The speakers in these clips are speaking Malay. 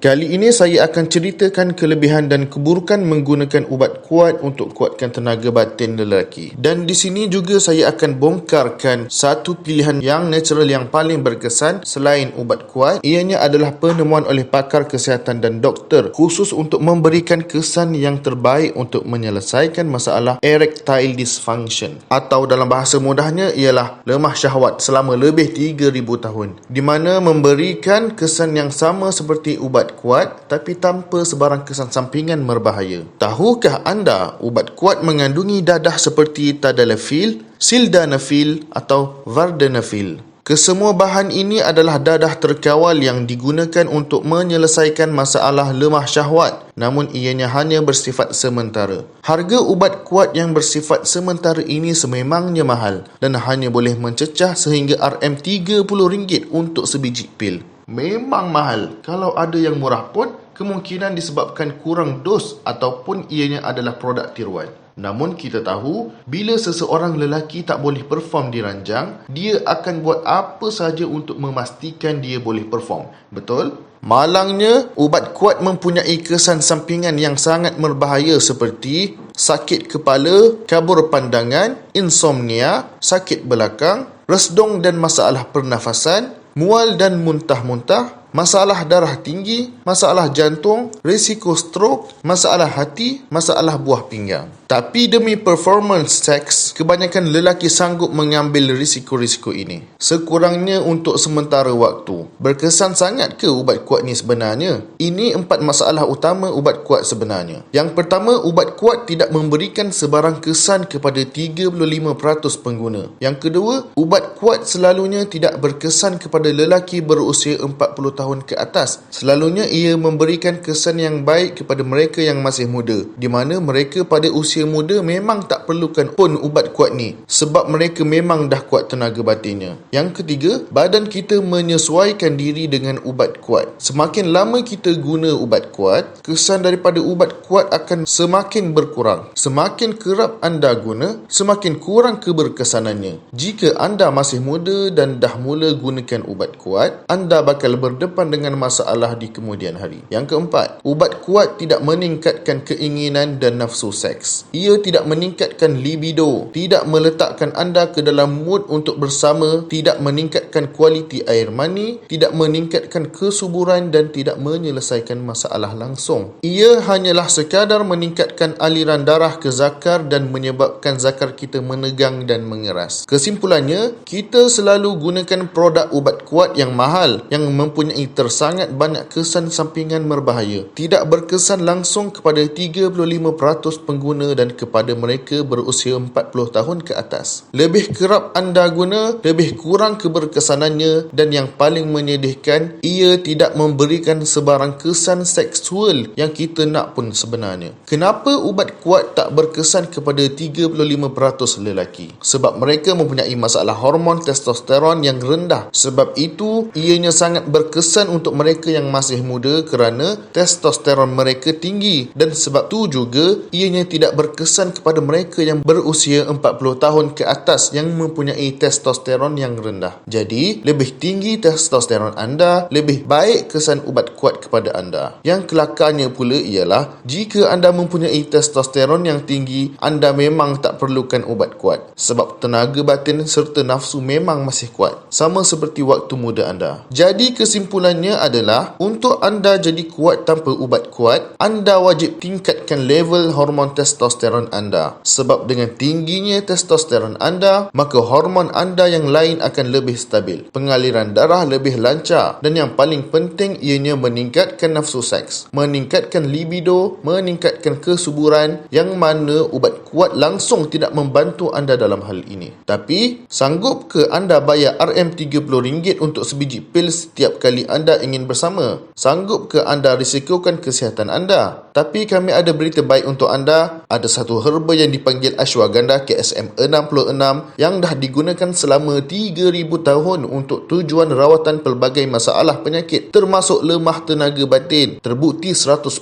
Kali ini saya akan ceritakan kelebihan dan keburukan menggunakan ubat kuat untuk kuatkan tenaga batin lelaki. Dan di sini juga saya akan bongkarkan satu pilihan yang natural yang paling berkesan selain ubat kuat. Ianya adalah penemuan oleh pakar kesihatan dan doktor khusus untuk memberikan kesan yang terbaik untuk menyelesaikan masalah erectile dysfunction, atau dalam bahasa mudahnya ialah lemah syahwat selama lebih 3,000 tahun, di mana memberikan kesan yang sama seperti ubat kuat tapi tanpa sebarang kesan sampingan berbahaya. Tahukah anda ubat kuat mengandungi dadah seperti tadalafil, sildenafil atau vardenafil? Kesemua bahan ini adalah dadah terkawal yang digunakan untuk menyelesaikan masalah lemah syahwat, namun ianya hanya bersifat sementara. Harga ubat kuat yang bersifat sementara ini sememangnya mahal dan hanya boleh mencecah sehingga RM30 untuk sebiji pil. Memang mahal. Kalau ada yang murah pun, kemungkinan disebabkan kurang dos ataupun ianya adalah produk tiruan. Namun kita tahu, bila seseorang lelaki tak boleh perform di ranjang, dia akan buat apa sahaja untuk memastikan dia boleh perform. Betul? Malangnya, ubat kuat mempunyai kesan sampingan yang sangat berbahaya seperti sakit kepala, kabur pandangan, insomnia, sakit belakang, resdung dan masalah pernafasan, mual dan muntah-muntah, masalah darah tinggi, masalah jantung, risiko stroke, masalah hati, masalah buah pinggang. Tapi demi performance seks, kebanyakan lelaki sanggup mengambil risiko-risiko ini. Sekurangnya untuk sementara waktu. Berkesan sangat ke ubat kuat ni sebenarnya? Ini 4 masalah utama ubat kuat sebenarnya. Yang pertama, ubat kuat tidak memberikan sebarang kesan kepada 35% pengguna. Yang kedua, ubat kuat selalunya tidak berkesan kepada lelaki berusia 40 tahun ke atas. Selalunya ia memberikan kesan yang baik kepada mereka yang masih muda, di mana mereka pada usia muda memang tak perlukan pun ubat kuat ni sebab mereka memang dah kuat tenaga batinnya. Yang ketiga, badan kita menyesuaikan diri dengan ubat kuat. Semakin lama kita guna ubat kuat, kesan daripada ubat kuat akan semakin berkurang. Semakin kerap anda guna, semakin kurang keberkesanannya. Jika anda masih muda dan dah mula gunakan ubat kuat, anda bakal berdepan dengan masalah di kemudian hari. Yang keempat, ubat kuat tidak meningkatkan keinginan dan nafsu seks. Ia tidak meningkatkan libido, tidak meletakkan anda ke dalam mood untuk bersama, tidak meningkatkan kualiti air mani, tidak meningkatkan kesuburan dan tidak menyelesaikan masalah langsung. Ia hanyalah sekadar meningkatkan aliran darah ke zakar dan menyebabkan zakar kita menegang dan mengeras. Kesimpulannya, kita selalu gunakan produk ubat kuat yang mahal, yang mempunyai tersangat banyak kesan sampingan berbahaya. Tidak berkesan langsung kepada 35% pengguna dan kepada mereka berusia 40 tahun ke atas. Lebih kerap anda guna, lebih kurang keberkesanannya, dan yang paling menyedihkan, ia tidak memberikan sebarang kesan seksual yang kita nak pun sebenarnya. Kenapa ubat kuat tak berkesan kepada 35% lelaki? Sebab mereka mempunyai masalah hormon testosteron yang rendah. Sebab itu, ianya sangat berkesan untuk mereka yang masih muda kerana testosteron mereka tinggi, dan sebab tu juga ianya tidak berkesan kepada mereka yang berusia 40 tahun ke atas yang mempunyai testosteron yang rendah. Jadi, lebih tinggi testosteron anda, lebih baik kesan ubat kuat kepada anda. Yang kelakarnya pula ialah, jika anda mempunyai testosteron yang tinggi, anda memang tak perlukan ubat kuat. Sebab tenaga batin serta nafsu memang masih kuat. Sama seperti waktu muda anda. Jadi kesimpulannya adalah, untuk anda jadi kuat tanpa ubat kuat, anda wajib tingkatkan level hormon testosteron anda. Sebab dengan tingginya testosteron anda, maka hormon anda yang lain akan lebih stabil. Pengaliran darah lebih lancar, dan yang paling penting ianya meningkatkan nafsu seks, meningkatkan libido, meningkatkan kesuburan, yang mana ubat kuat langsung tidak membantu anda dalam hal ini. Tapi, sanggup ke anda bayar RM30 untuk sebiji pil setiap kali anda ingin bersama? Sanggup ke anda risikokan kesihatan anda? Tapi kami ada berita baik untuk anda. Ada satu herba yang dipanggil ashwagandha KSM 66 yang dah digunakan selama 3,000 tahun untuk tujuan rawatan pelbagai masalah penyakit termasuk lemah tenaga batin. Terbukti 100%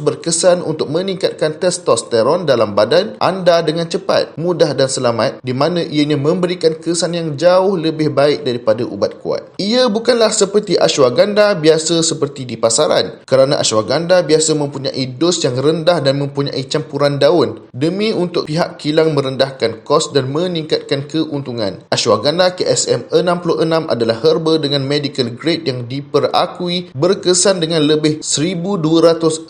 berkesan untuk meningkatkan testosteron dalam badan anda dengan cepat, mudah dan selamat, di mana ianya memberikan kesan yang jauh lebih baik daripada ubat kuat. Ia bukanlah seperti ashwagandha ashwagandha biasa seperti di pasaran, kerana ashwagandha biasa mempunyai dos yang rendah dan mempunyai campuran daun demi untuk pihak kilang merendahkan kos dan meningkatkan keuntungan. Ashwagandha KSM 66 adalah herba dengan medical grade yang diperakui berkesan dengan lebih 1269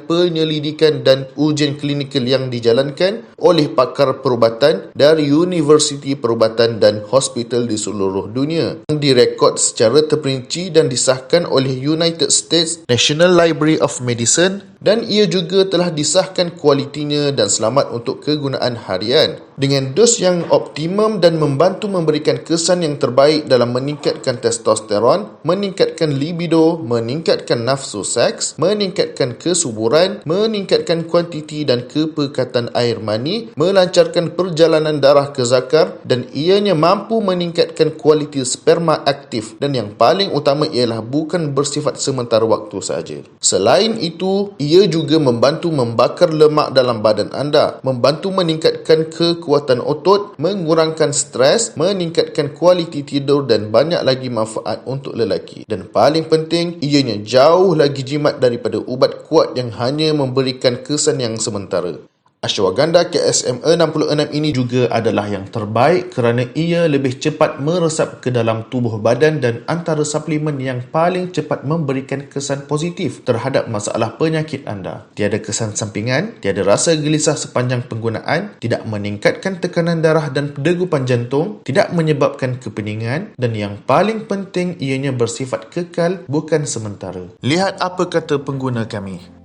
penyelidikan dan ujian klinikal yang dijalankan oleh pakar perubatan dari universiti perubatan dan hospital di seluruh dunia, yang direkod secara terperinci dan disahkan oleh United States National Library of Medicine, dan ia juga telah disahkan kualitinya dan selamat untuk kegunaan harian dengan dos yang optimum dan membantu memberikan kesan yang terbaik dalam meningkatkan testosteron, meningkatkan libido, meningkatkan nafsu seks, meningkatkan kesuburan, meningkatkan kuantiti dan kepekatan air mani, melancarkan perjalanan darah ke zakar, dan ianya mampu meningkatkan kualiti sperma aktif, dan yang paling utama ialah bukan bersifat sementara waktu sahaja. Selain itu, ia juga membantu membakar lemak dalam badan anda, membantu meningkatkan kekuatan otot, mengurangkan stres, meningkatkan kualiti tidur dan banyak lagi manfaat untuk lelaki. Dan paling penting, ianya jauh lagi jimat daripada ubat kuat yang hanya memberikan kesan yang sementara. Ashwagandha KSM 66 ini juga adalah yang terbaik kerana ia lebih cepat meresap ke dalam tubuh badan dan antara suplemen yang paling cepat memberikan kesan positif terhadap masalah penyakit anda. Tiada kesan sampingan, tiada rasa gelisah sepanjang penggunaan, tidak meningkatkan tekanan darah dan degupan jantung, tidak menyebabkan kepeningan, dan yang paling penting ianya bersifat kekal bukan sementara. Lihat apa kata pengguna kami.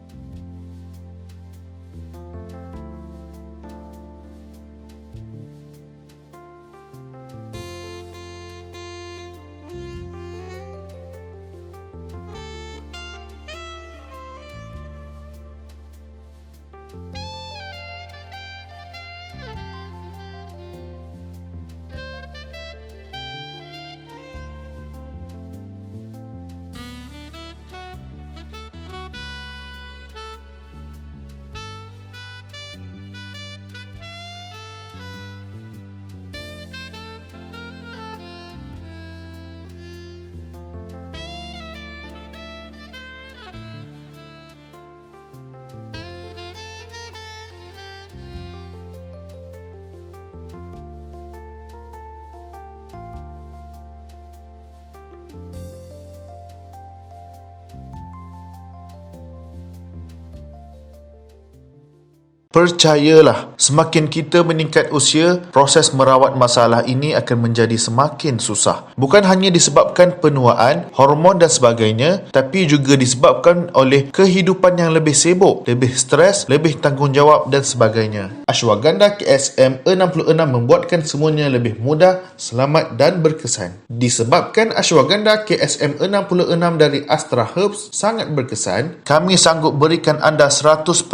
Percayalah, semakin kita meningkat usia, proses merawat masalah ini akan menjadi semakin susah. Bukan hanya disebabkan penuaan, hormon dan sebagainya, tapi juga disebabkan oleh kehidupan yang lebih sibuk, lebih stres, lebih tanggungjawab dan sebagainya. Ashwagandha KSM 66 membuatkan semuanya lebih mudah, selamat dan berkesan. Disebabkan Ashwagandha KSM 66 dari Astra Herbs sangat berkesan, kami sanggup berikan anda 100%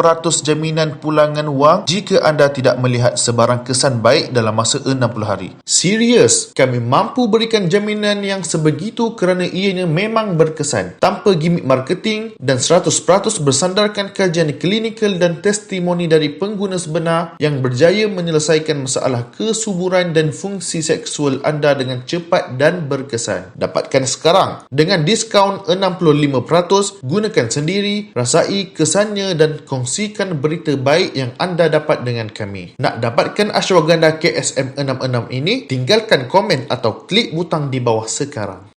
jaminan pulangan wang jika anda tidak melihat sebarang kesan baik dalam masa 60 hari. Serius, kami mampu berikan jaminan yang sebegitu kerana ianya memang berkesan, tanpa gimmick marketing dan 100% bersandarkan kajian klinikal dan testimoni dari pengguna sebenar yang berjaya menyelesaikan masalah kesuburan dan fungsi seksual anda dengan cepat dan berkesan. Dapatkan sekarang dengan diskaun 65%, gunakan sendiri, rasai kesannya dan kongsikan berita baik yang anda dapat dengan kami. Nak dapatkan Ashwagandha KSM 66 ini, tinggalkan komen atau klik butang di bawah sekarang.